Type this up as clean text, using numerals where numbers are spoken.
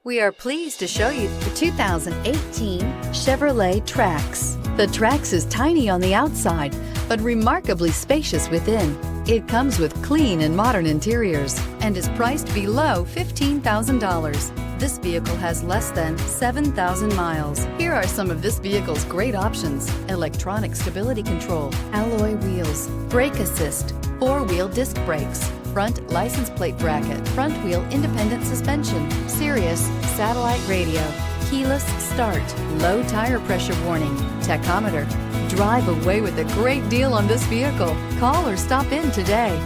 We are pleased to show you the 2018 Chevrolet Trax. The Trax is tiny on the outside, but remarkably spacious within. It comes with clean and modern interiors and is priced below $15,000. This vehicle has less than 7,000 miles. Here are some of this vehicle's great options: electronic stability control, alloy wheels, brake assist, four-wheel disc brakes, front license plate bracket, front wheel independent suspension, Sirius satellite radio, keyless start, low tire pressure warning, tachometer. Drive away with a great deal on this vehicle. Call or stop in today.